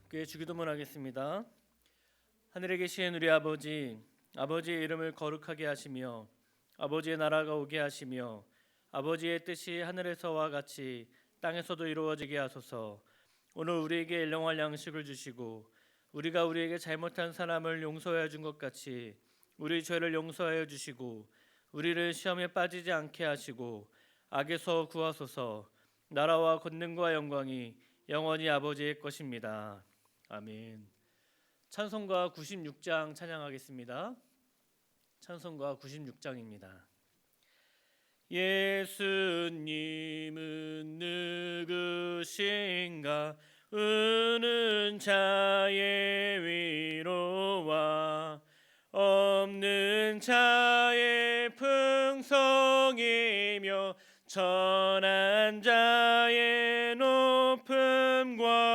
교회 주기도문하겠습니다. 하늘에 계신 우리 아버지, 아버지의 이름을 거룩하게 하시며 아버지의 나라가 오게 하시며 아버지의 뜻이 하늘에서와 같이 땅에서도 이루어지게 하소서. 오늘 우리에게 일용할 양식을 주시고 우리가 우리에게 잘못한 사람을 용서하여 준 것 같이 우리 죄를 용서하여 주시고 우리를 시험에 빠지지 않게 하시고 악에서 구하소서. 나라와 권능과 영광이 영원히 아버지의 것입니다. 아멘. 찬송가 96장 찬양하겠습니다. 찬송가 96장입니다. 예수님은 누구신가? 우는 자의 위로와 없는 자의 풍성이며 천한 자의 높음과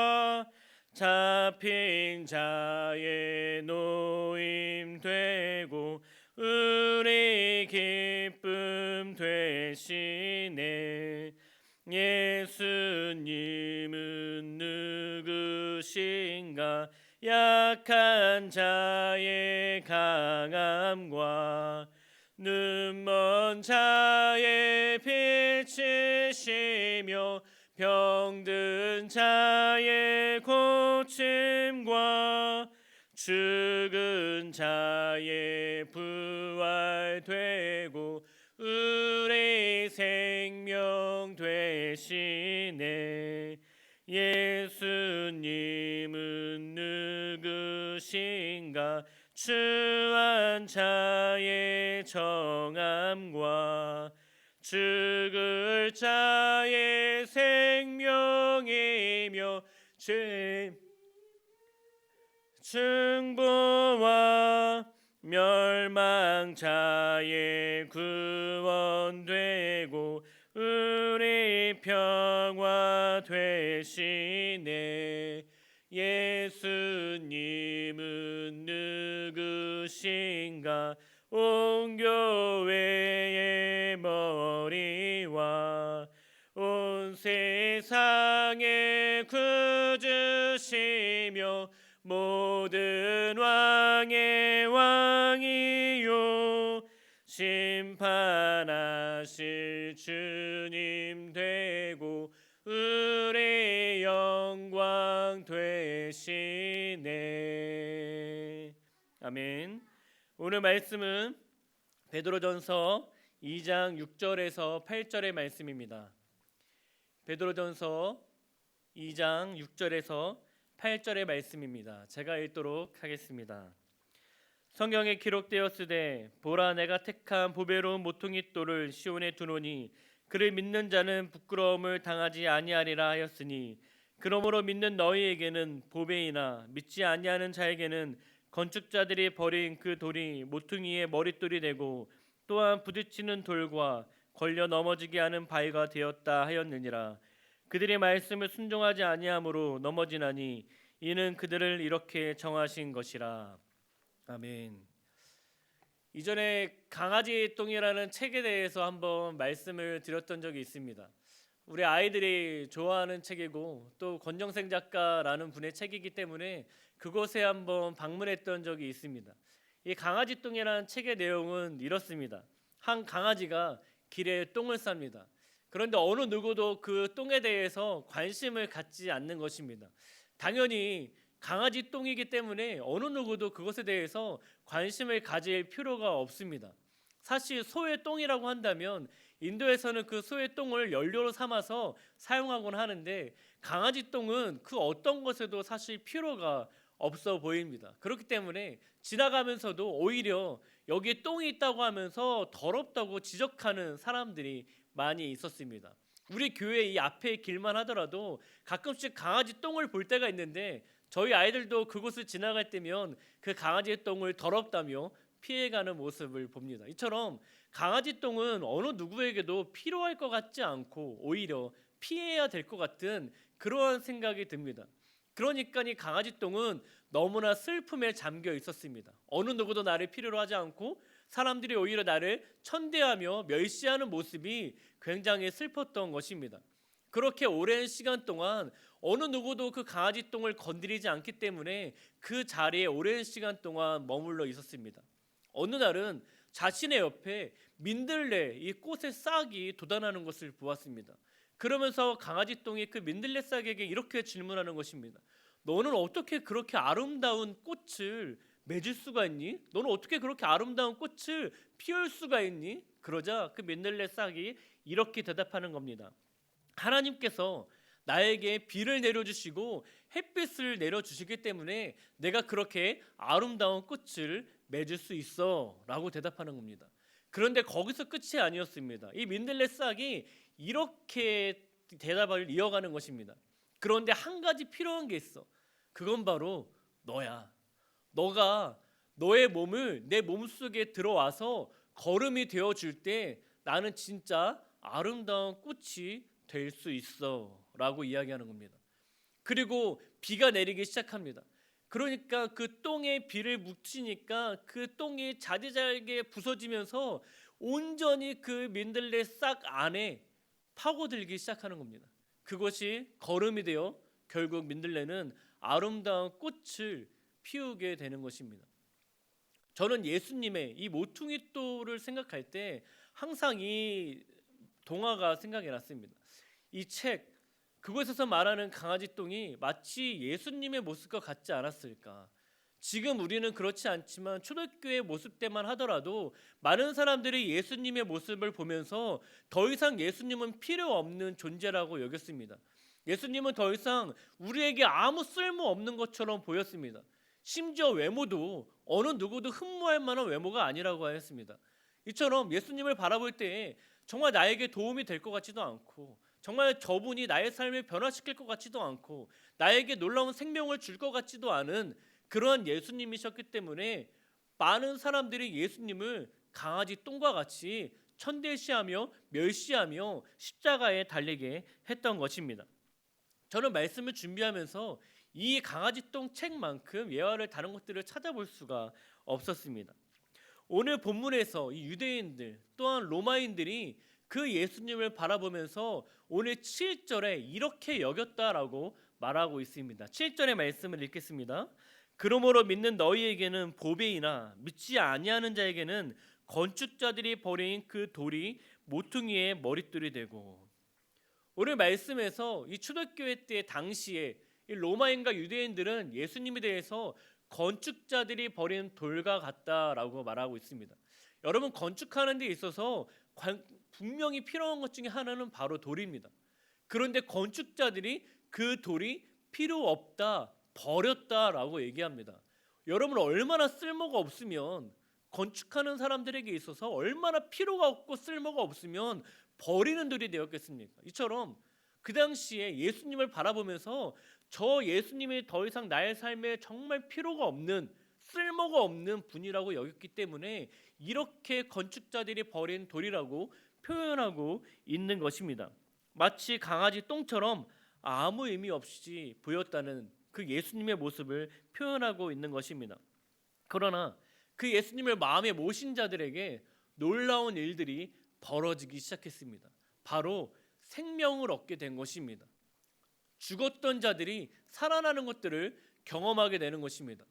잡힌 자의 노임 되고 우리 기쁨 되시네. 예수님은 누구신가? 약한 자의 강함과 눈먼 자의 빛이시며 병든 자의 고침과 죽은 자의 부활되고 우리 생명 되시네. 예수님은 누구신가? 추한 자의 정함과 죽을 자의 생명이며 죄 중보와 멸망자의 구원되고 우리 평화 되시네. 예수님은 누구신가? 온 교회의 머리와 온 세상의 구주시며 모든 왕의 왕이요 심판하실 주님 되고 우리 영광 되시네. 아멘. 오늘 말씀은 베드로전서 2장 6절에서 8절의 말씀입니다. 베드로전서 2장 6절에서 8절의 말씀입니다. 제가 읽도록 하겠습니다. 성경에 기록되었으되 보라 내가 택한 보배로운 모퉁이 돌을 시온에 두노니 그를 믿는 자는 부끄러움을 당하지 아니하리라 하였으니 그러므로 믿는 너희에게는 보배이나 믿지 아니하는 자에게는 건축자들이 버린 그 돌이 모퉁이의 머릿돌이 되고 또한 부딪히는 돌과 걸려 넘어지게 하는 바위가 되었다 하였느니라. 그들의 말씀을 순종하지 아니함으로 넘어지나니 이는 그들을 이렇게 정하신 것이라. 아멘. 이전에 강아지 똥이라는 책에 대해서 한번 말씀을 드렸던 적이 있습니다. 우리 아이들이 좋아하는 책이고 또 권정생 작가라는 분의 책이기 때문에 그곳에 한번 방문했던 적이 있습니다. 이 강아지 똥이라는 책의 내용은 이렇습니다. 한 강아지가 길에 똥을 쌉니다. 그런데 어느 누구도 그 똥에 대해서 관심을 갖지 않는 것입니다. 당연히 강아지 똥이기 때문에 어느 누구도 그것에 대해서 관심을 가질 필요가 없습니다. 사실 소의 똥이라고 한다면 인도에서는 그 소의 똥을 연료로 삼아서 사용하곤 하는데 강아지 똥은 그 어떤 것에도 사실 필요가 없어 보입니다. 그렇기 때문에 지나가면서도 오히려 여기에 똥이 있다고 하면서 더럽다고 지적하는 사람들이 많이 있었습니다. 우리 교회 이 앞에 길만 하더라도 가끔씩 강아지 똥을 볼 때가 있는데 저희 아이들도 그곳을 지나갈 때면 그 강아지의 똥을 더럽다며 피해가는 모습을 봅니다. 이처럼 강아지 똥은 어느 누구에게도 필요할 것 같지 않고 오히려 피해야 될 것 같은 그러한 생각이 듭니다. 그러니까 이 강아지 똥은 너무나 슬픔에 잠겨 있었습니다. 어느 누구도 나를 필요로 하지 않고 사람들이 오히려 나를 천대하며 멸시하는 모습이 굉장히 슬펐던 것입니다. 그렇게 오랜 시간 동안 어느 누구도 그 강아지 똥을 건드리지 않기 때문에 그 자리에 오랜 시간 동안 머물러 있었습니다. 어느 날은 자신의 옆에 민들레 이 꽃의 싹이 돋아나는 것을 보았습니다. 그러면서 강아지 똥이 그 민들레 싹에게 이렇게 질문하는 것입니다. 너는 어떻게 그렇게 아름다운 꽃을 맺을 수가 있니? 너는 어떻게 그렇게 아름다운 꽃을 피울 수가 있니? 그러자 그 민들레 싹이 이렇게 대답하는 겁니다. 하나님께서 나에게 비를 내려주시고 햇빛을 내려주시기 때문에 내가 그렇게 아름다운 꽃을 맺을 수 있어 라고 대답하는 겁니다. 그런데 거기서 끝이 아니었습니다. 이 민들레 싹이 이렇게 대답을 이어가는 것입니다. 그런데 한 가지 필요한 게 있어. 그건 바로 너야. 너가 너의 몸을 내 몸속에 들어와서 거름이 되어줄 때 나는 진짜 아름다운 꽃이 될 수 있어 라고 이야기하는 겁니다. 그리고 비가 내리기 시작합니다. 그러니까 그 똥에 비를 묻히니까 그 똥이 자지잘게 부서지면서 온전히 그 민들레 싹 안에 파고들기 시작하는 겁니다. 그것이 거름이 되어 결국 민들레는 아름다운 꽃을 피우게 되는 것입니다. 저는 예수님의 이 모퉁이돌을 생각할 때 항상 이 동화가 생각이 났습니다. 이 책 그곳에서 말하는 강아지 똥이 마치 예수님의 모습과 같지 않았을까? 지금 우리는 그렇지 않지만 초대교회 모습 때만 하더라도 많은 사람들이 예수님의 모습을 보면서 더 이상 예수님은 필요 없는 존재라고 여겼습니다. 예수님은 더 이상 우리에게 아무 쓸모 없는 것처럼 보였습니다. 심지어 외모도 어느 누구도 흠모할 만한 외모가 아니라고 하였습니다. 이처럼 예수님을 바라볼 때 정말 나에게 도움이 될 것 같지도 않고 정말 저분이 나의 삶을 변화시킬 것 같지도 않고 나에게 놀라운 생명을 줄 것 같지도 않은 그러한 예수님이셨기 때문에 많은 사람들이 예수님을 강아지 똥과 같이 천대시하며 멸시하며 십자가에 달리게 했던 것입니다. 저는 말씀을 준비하면서 이 강아지 똥 책만큼 예화를 다른 것들을 찾아볼 수가 없었습니다. 오늘 본문에서 이 유대인들 또한 로마인들이 그 예수님을 바라보면서 오늘 7절에 이렇게 여겼다라고 말하고 있습니다. 7절의 말씀을 읽겠습니다. 그러므로 믿는 너희에게는 보배이나 믿지 아니하는 자에게는 건축자들이 버린 그 돌이 모퉁이의 머릿돌이 되고. 오늘 말씀에서 이 초대교회 때 당시에 이 로마인과 유대인들은 예수님에 대해서 건축자들이 버린 돌과 같다라고 말하고 있습니다. 여러분 건축하는 데 있어서 분명히 필요한 것 중에 하나는 바로 돌입니다. 그런데 건축자들이 그 돌이 필요 없다, 버렸다라고 얘기합니다. 여러분 얼마나 쓸모가 없으면 건축하는 사람들에게 있어서 얼마나 필요가 없고 쓸모가 없으면 버리는 돌이 되었겠습니까? 이처럼 그 당시에 예수님을 바라보면서 저 예수님이 더 이상 나의 삶에 정말 필요가 없는 쓸모가 없는 분이라고 여겼기 때문에 이렇게 건축자들이 버린 돌이라고 표현하고 있는 것입니다. 마치 강아지 똥처럼 아무 의미 없이 보였다는 그 예수님의 모습을 표현하고 있는 것입니다. 그러나 그 예수님을 마음에 모신 자들에게 놀라운 일들이 벌어지기 시작했습니다. 바로 생명을 얻게 된 것입니다. 죽었던 자들이 살아나는 것들을 경험하게 되는 것입니다.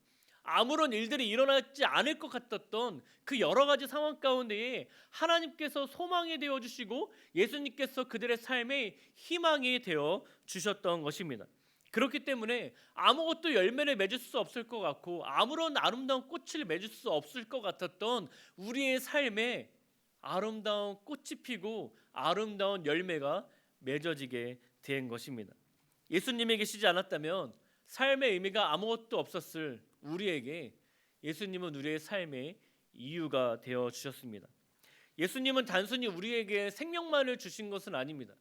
아무런 일들이 일어나지 않을 것 같았던 그 여러 가지 상황 가운데에 하나님께서 소망이 되어 주시고 예수님께서 그들의 삶에 희망이 되어 주셨던 것입니다. 그렇기 때문에 아무것도 열매를 맺을 수 없을 것 같고 아무런 아름다운 꽃을 맺을 수 없을 것 같았던 우리의 삶에 아름다운 꽃이 피고 아름다운 열매가 맺어지게 된 것입니다. 예수님이 계시지 않았다면 삶의 의미가 아무것도 없었을 우리에게 예수님은 우리의 삶의 이유가 되어 주셨습니다. 예수님은 단순히 우리에게 생명만을 주신 것은 아닙니다.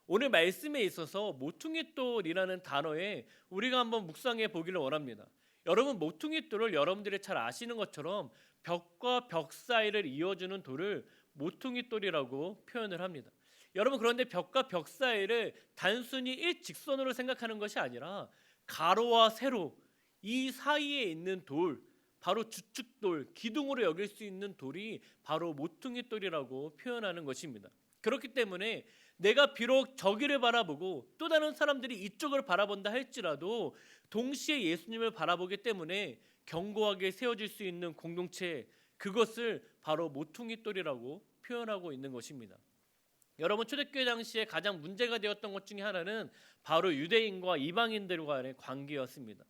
오늘 말씀에 있어서 모퉁이돌이라는 단어에 우리가 한번 묵상해 보기를 원합니다. 여러분 모퉁이돌을 여러분들이 잘 아시는 것처럼 벽과 벽 사이를 이어주는 돌을 모퉁이돌이라고 표현을 합니다. 여러분 그런데 벽과 벽 사이를 단순히 일직선으로 생각하는 것이 아니라 가로와 세로 이 사이에 있는 돌, 바로 주축돌, 기둥으로 여길 수 있는 돌이 바로 모퉁이돌이라고 표현하는 것입니다. 그렇기 때문에 내가 비록 저기를 바라보고 또 다른 사람들이 이쪽을 바라본다 할지라도 동시에 예수님을 바라보기 때문에 견고하게 세워질 수 있는 공동체, 그것을 바로 모퉁이돌이라고 표현하고 있는 것입니다. 여러분, 초대교회 당시에 가장 문제가 되었던 것 중에 하나는 바로 유대인과 이방인들과의 관계였습니다.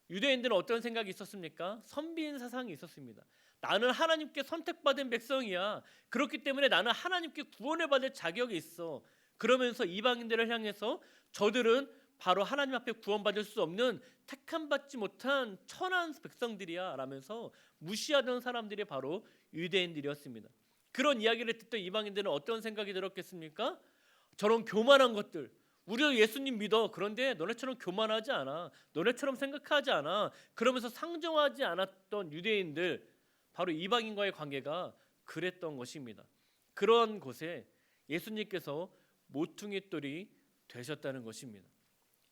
유대인들은 어떤 생각이 있었습니까? 선비인 사상이 있었습니다. 나는 하나님께 선택받은 백성이야. 그렇기 때문에 나는 하나님께 구원을 받을 자격이 있어. 그러면서 이방인들을 향해서 저들은 바로 하나님 앞에 구원받을 수 없는 택함받지 못한 천한 백성들이야 라면서 무시하던 사람들이 바로 유대인들이었습니다. 그런 이야기를 듣던 이방인들은 어떤 생각이 들었겠습니까? 저런 교만한 것들, 우리도 예수님 믿어. 그런데 너네처럼 교만하지 않아. 너네처럼 생각하지 않아. 그러면서 상정하지 않았던 유대인들, 바로 이방인과의 관계가 그랬던 것입니다. 그런 곳에 예수님께서 모퉁이돌이 되셨다는 것입니다.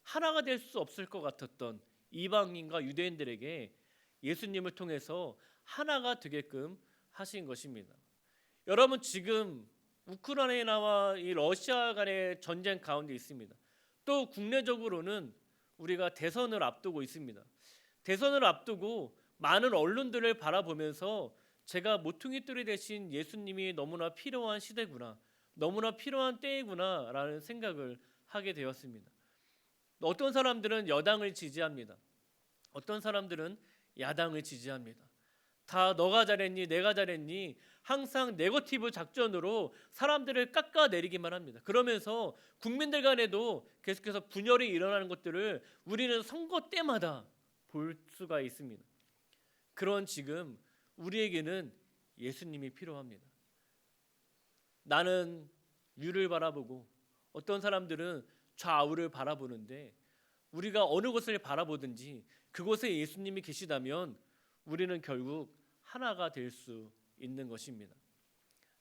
하나가 될 수 없을 것 같았던 이방인과 유대인들에게 예수님을 통해서 하나가 되게끔 하신 것입니다. 여러분, 지금 우크라이나와 이 러시아 간의 전쟁 가운데 있습니다. 또 국내적으로는 우리가 대선을 앞두고 있습니다. 대선을 앞두고 많은 언론들을 바라보면서 제가 모퉁이돌이 되신 예수님이 너무나 필요한 시대구나, 너무나 필요한 때이구나 라는 생각을 하게 되었습니다. 어떤 사람들은 여당을 지지합니다. 어떤 사람들은 야당을 지지합니다. 다 너가 잘했니 내가 잘했니 항상 네거티브 작전으로 사람들을 깎아내리기만 합니다. 그러면서 국민들 간에도 계속해서 분열이 일어나는 것들을 우리는 선거 때마다 볼 수가 있습니다. 그런 지금 우리에게는 예수님이 필요합니다. 나는 위를 바라보고 어떤 사람들은 좌우를 바라보는데 우리가 어느 곳을 바라보든지 그곳에 예수님이 계시다면 우리는 결국 하나가 될 수 있는 것입니다.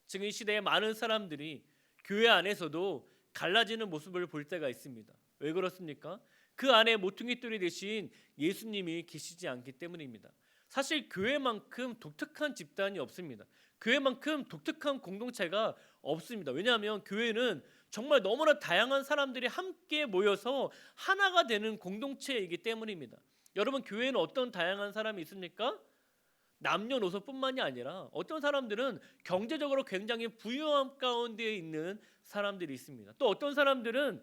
지금 이 시대에 많은 사람들이 교회 안에서도 갈라지는 모습을 볼 때가 있습니다. 왜 그렇습니까? 그 안에 모퉁이돌이 되신 예수님이 계시지 않기 때문입니다. 사실 교회만큼 독특한 집단이 없습니다. 교회만큼 독특한 공동체가 없습니다. 왜냐하면 교회는 정말 너무나 다양한 사람들이 함께 모여서 하나가 되는 공동체이기 때문입니다. 여러분, 교회는 어떤 다양한 사람이 있습니까? 남녀노소뿐만이 아니라 어떤 사람들은 경제적으로 굉장히 부유함 가운데 있는 사람들이 있습니다. 또 어떤 사람들은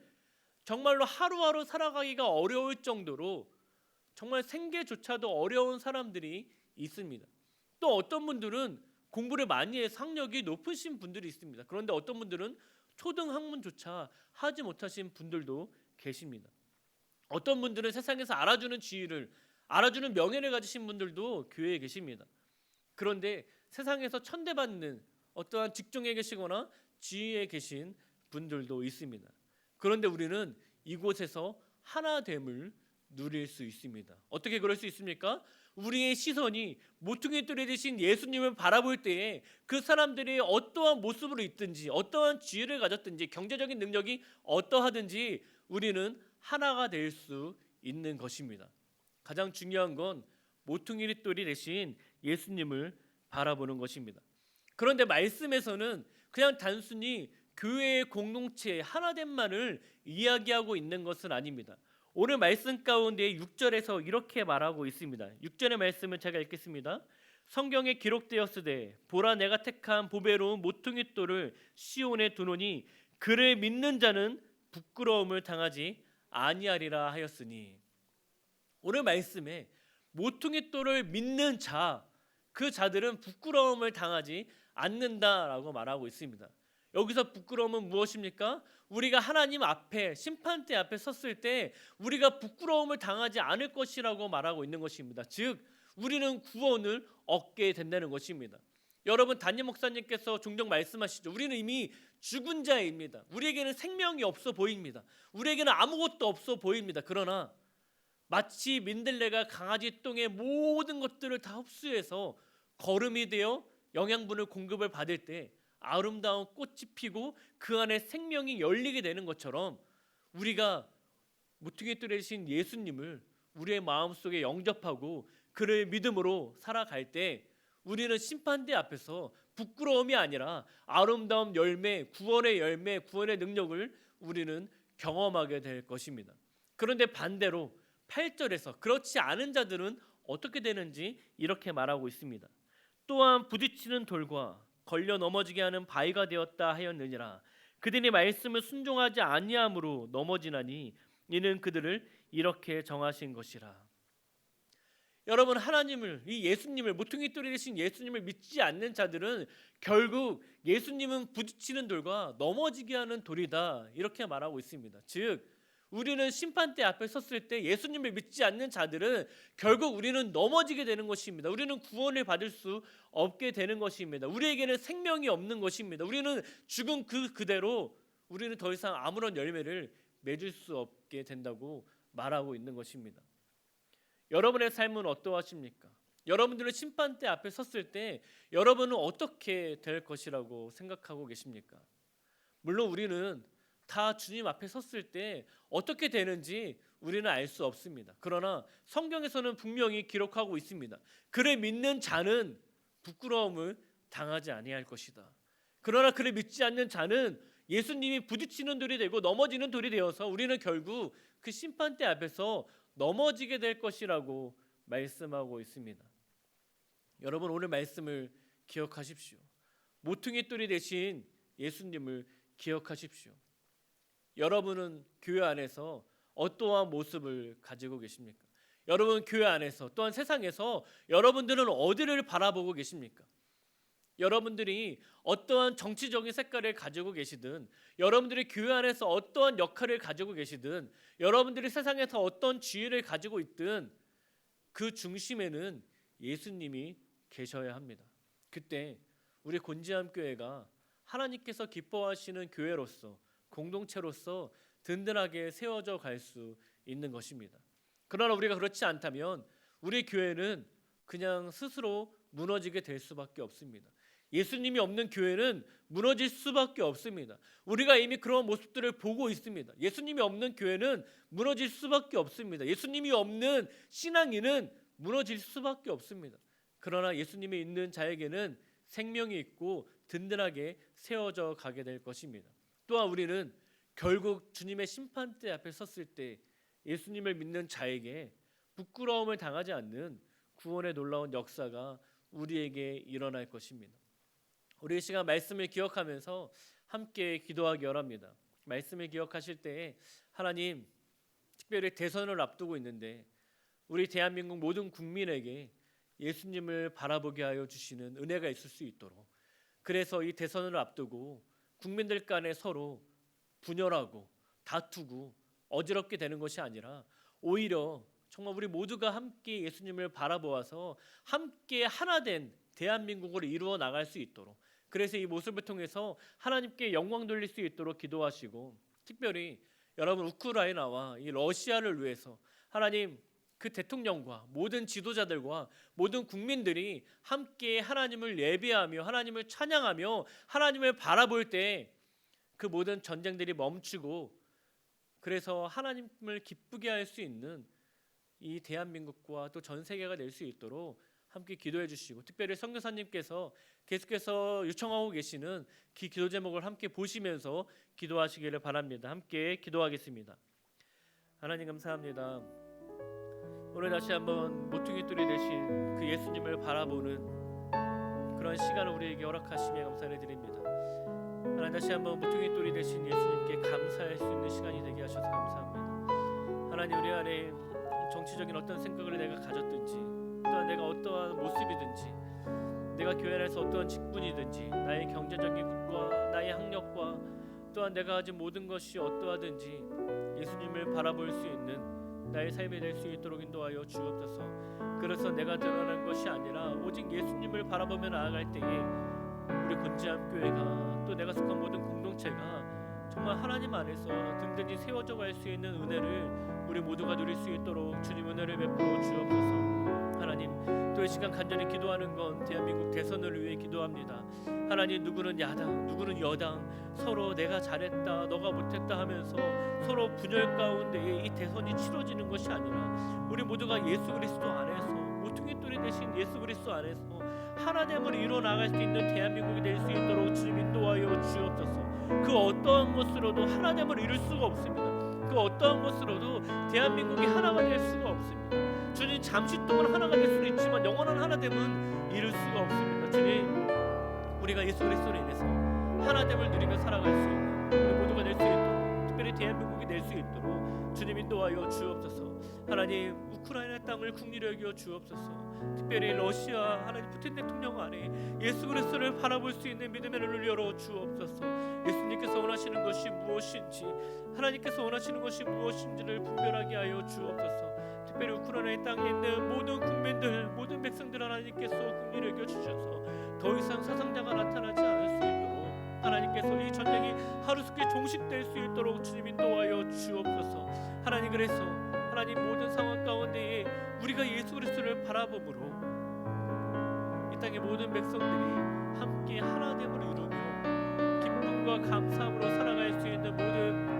정말로 하루하루 살아가기가 어려울 정도로 정말 생계조차도 어려운 사람들이 있습니다. 또 어떤 분들은 공부를 많이 해 학력이 높으신 분들이 있습니다. 그런데 어떤 분들은 초등학문조차 하지 못하신 분들도 계십니다. 어떤 분들은 세상에서 알아주는 지위를, 알아주는 명예를 가지신 분들도 교회에 계십니다. 그런데 세상에서 천대받는 어떠한 직종에 계시거나 지위에 계신 분들도 있습니다. 그런데 우리는 이곳에서 하나됨을 누릴 수 있습니다. 어떻게 그럴 수 있습니까? 우리의 시선이 모퉁이돌이 되신 예수님을 바라볼 때에 그 사람들이 어떠한 모습으로 있든지 어떠한 지혜를 가졌든지 경제적인 능력이 어떠하든지 우리는 하나가 될 수 있는 것입니다. 가장 중요한 건 모퉁이돌이 되신 예수님을 바라보는 것입니다. 그런데 말씀에서는 그냥 단순히 교회의 공동체 하나됨만을 이야기하고 있는 것은 아닙니다. 오늘 말씀 가운데 6절에서 이렇게 말하고 있습니다. 6절의 말씀을 제가 읽겠습니다. 성경에 기록되었으되 보라 내가 택한 보배로운 모퉁이돌을 시온에 두노니 그를 믿는 자는 부끄러움을 당하지 아니하리라 하였으니, 오늘 말씀에 모퉁이돌을 믿는 자, 그 자들은 부끄러움을 당하지 않는다라고 말하고 있습니다. 여기서 부끄러움은 무엇입니까? 우리가 하나님 앞에 심판대 앞에 섰을 때 우리가 부끄러움을 당하지 않을 것이라고 말하고 있는 것입니다. 즉 우리는 구원을 얻게 된다는 것입니다. 여러분, 담임 목사님께서 종종 말씀하시죠. 우리는 이미 죽은 자입니다. 우리에게는 생명이 없어 보입니다. 우리에게는 아무것도 없어 보입니다. 그러나 마치 민들레가 강아지 똥의 모든 것들을 다 흡수해서 거름이 되어 영양분을 공급을 받을 때 아름다운 꽃이 피고 그 안에 생명이 열리게 되는 것처럼 우리가 모퉁이돌이 되신 예수님을 우리의 마음속에 영접하고 그를 믿음으로 살아갈 때 우리는 심판대 앞에서 부끄러움이 아니라 아름다운 열매, 구원의 능력을 우리는 경험하게 될 것입니다. 그런데 반대로 8절에서 그렇지 않은 자들은 어떻게 되는지 이렇게 말하고 있습니다. 또한 부딪히는 돌과 걸려 넘어지게 하는 바위가 되었다 하였느니라. 그들이 말씀을 순종하지 아니함으로 넘어지나니 이는 그들을 이렇게 정하신 것이라. 여러분, 하나님을, 이 예수님을, 모퉁이 돌이 되신 예수님을 믿지 않는 자들은 결국 예수님은 부딪히는 돌과 넘어지게 하는 돌이다, 이렇게 말하고 있습니다. 즉 우리는 심판대 앞에 섰을 때 예수님을 믿지 않는 자들은 결국 우리는 넘어지게 되는 것입니다. 우리는 구원을 받을 수 없게 되는 것입니다. 우리에게는 생명이 없는 것입니다. 우리는 죽은 그대로 우리는 더 이상 아무런 열매를 맺을 수 없게 된다고 말하고 있는 것입니다. 여러분의 삶은 어떠하십니까? 여러분들은 심판대 앞에 섰을 때 여러분은 어떻게 될 것이라고 생각하고 계십니까? 물론 우리는 다 주님 앞에 섰을 때 어떻게 되는지 우리는 알 수 없습니다. 그러나 성경에서는 분명히 기록하고 있습니다. 그를 믿는 자는 부끄러움을 당하지 아니할 것이다. 그러나 그를 믿지 않는 자는 예수님이 부딪히는 돌이 되고 넘어지는 돌이 되어서 우리는 결국 그 심판대 앞에서 넘어지게 될 것이라고 말씀하고 있습니다. 여러분, 오늘 말씀을 기억하십시오. 모퉁이 돌이 되신 예수님을 기억하십시오. 여러분은 교회 안에서 어떠한 모습을 가지고 계십니까? 여러분 교회 안에서 또한 세상에서 여러분들은 어디를 바라보고 계십니까? 여러분들이 어떠한 정치적인 색깔을 가지고 계시든, 여러분들이 교회 안에서 어떠한 역할을 가지고 계시든, 여러분들이 세상에서 어떤 지위를 가지고 있든 그 중심에는 예수님이 계셔야 합니다. 그때 우리 곤지암 교회가 하나님께서 기뻐하시는 교회로서, 공동체로서 든든하게 세워져 갈 수 있는 것입니다. 그러나 우리가 그렇지 않다면 우리 교회는 그냥 스스로 무너지게 될 수밖에 없습니다. 예수님이 없는 교회는 무너질 수밖에 없습니다. 우리가 이미 그런 모습들을 보고 있습니다. 예수님이 없는 교회는 무너질 수밖에 없습니다. 예수님이 없는 신앙인은 무너질 수밖에 없습니다. 그러나 예수님이 있는 자에게는 생명이 있고 든든하게 세워져 가게 될 것입니다. 또한 우리는 결국 주님의 심판대 앞에 섰을 때 예수님을 믿는 자에게 부끄러움을 당하지 않는 구원의 놀라운 역사가 우리에게 일어날 것입니다. 우리 이 시간 말씀을 기억하면서 함께 기도하기 원합니다. 말씀을 기억하실 때 하나님, 특별히 대선을 앞두고 있는데 우리 대한민국 모든 국민에게 예수님을 바라보게 하여 주시는 은혜가 있을 수 있도록, 그래서 이 대선을 앞두고 국민들 간에 서로 분열하고 다투고 어지럽게 되는 것이 아니라 오히려 정말 우리 모두가 함께 예수님을 바라보아서 함께 하나된 대한민국을 이루어 나갈 수 있도록, 그래서 이 모습을 통해서 하나님께 영광 돌릴 수 있도록 기도하시고, 특별히 여러분 우크라이나와 이 러시아를 위해서 하나님, 그 대통령과 모든 지도자들과 모든 국민들이 함께 하나님을 예배하며 하나님을 찬양하며 하나님을 바라볼 때 그 모든 전쟁들이 멈추고, 그래서 하나님을 기쁘게 할 수 있는 이 대한민국과 또 전 세계가 될 수 있도록 함께 기도해 주시고, 특별히 선교사님께서 계속해서 요청하고 계시는 그 기도 제목을 함께 보시면서 기도하시기를 바랍니다. 함께 기도하겠습니다. 하나님 감사합니다. 오늘 다시 한번 모퉁이 돌이 되신 그 예수님을 바라보는 그런 시간을 우리에게 허락하시며 감사를 드립니다. 하나님, 다시 한번 모퉁이 돌이 되신 예수님께 감사할 수 있는 시간이 되게 하셔서 감사합니다. 하나님, 우리 안에 정치적인 어떤 생각을 내가 가졌든지, 또한 내가 어떠한 모습이든지, 내가 교회 안에서 어떠한 직분이든지, 나의 경제적인 것과 나의 학력과 또한 내가 가진 모든 것이 어떠하든지 예수님을 바라볼 수 있는 나의 삶이 될 수 있도록 인도하여 주옵소서. 그래서 내가 드러난 것이 아니라 오직 예수님을 바라보며 나아갈 때에 우리 곤지암 교회가 또 내가 속한 모든 공동체가 정말 하나님 안에서 든든히 세워져 갈 수 있는 은혜를 우리 모두가 누릴 수 있도록 주님 은혜를 베풀어 주옵소서. 하나님, 또 이 시간 간절히 기도하는 건 대한민국 대선을 위해 기도합니다. 하나님, 누구는 야당, 누구는 여당, 서로 내가 잘했다, 너가 못했다 하면서 서로 분열 가운데 이 대선이 치러지는 것이 아니라 우리 모두가 예수 그리스도 안에서 모퉁이 돌이 되신 예수 그리스도 안에서 하나됨을 이루어 나갈 수 있는 대한민국이 될 수 있도록 주님 인도하여 주옵소서. 그 어떠한 것으로도 하나됨을 이룰 수가 없습니다. 그 어떠한 것으로도 대한민국이 하나가 될 수가 없습니다. 주님, 잠시 동안 하나가 될 수는 있지만 영원한 하나됨은 이룰 수가 없습니다. 주님, 우리가 예수 그리스도로 인해서 하나됨을 누리며 살아갈 수 있는 우리 모두가 될 수 있도록, 특별히 대한민국이 될 수 있도록 주님 인도하여 주옵소서. 하나님, 우크라이나 땅을 국리로 여겨 주옵소서. 특별히 러시아 하나님 푸틴 대통령 안에 예수 그리스도를 바라볼 수 있는 믿음의 눈을 열어 주옵소서. 예수님께서 원하시는 것이 무엇인지, 하나님께서 원하시는 것이 무엇인지를 분별하게 하여 주옵소서. 특별히 우크라이나 땅에 있는 모든 국민들, 모든 백성들 하나님께서 국리를 여겨 주셔서 더 이상 사상자가 나타나지 않을 수 있도록 하나님께서 이 전쟁이 하루속히 종식될 수 있도록 주님 인도하여 주옵소서. 하나님, 그래서 하나님 모든 상황 가운데에 우리가 예수 그리스도를 바라봄으로 이 땅의 모든 백성들이 함께 하나됨을 이루며 기쁨과 감사함으로 살아갈 수 있는 모든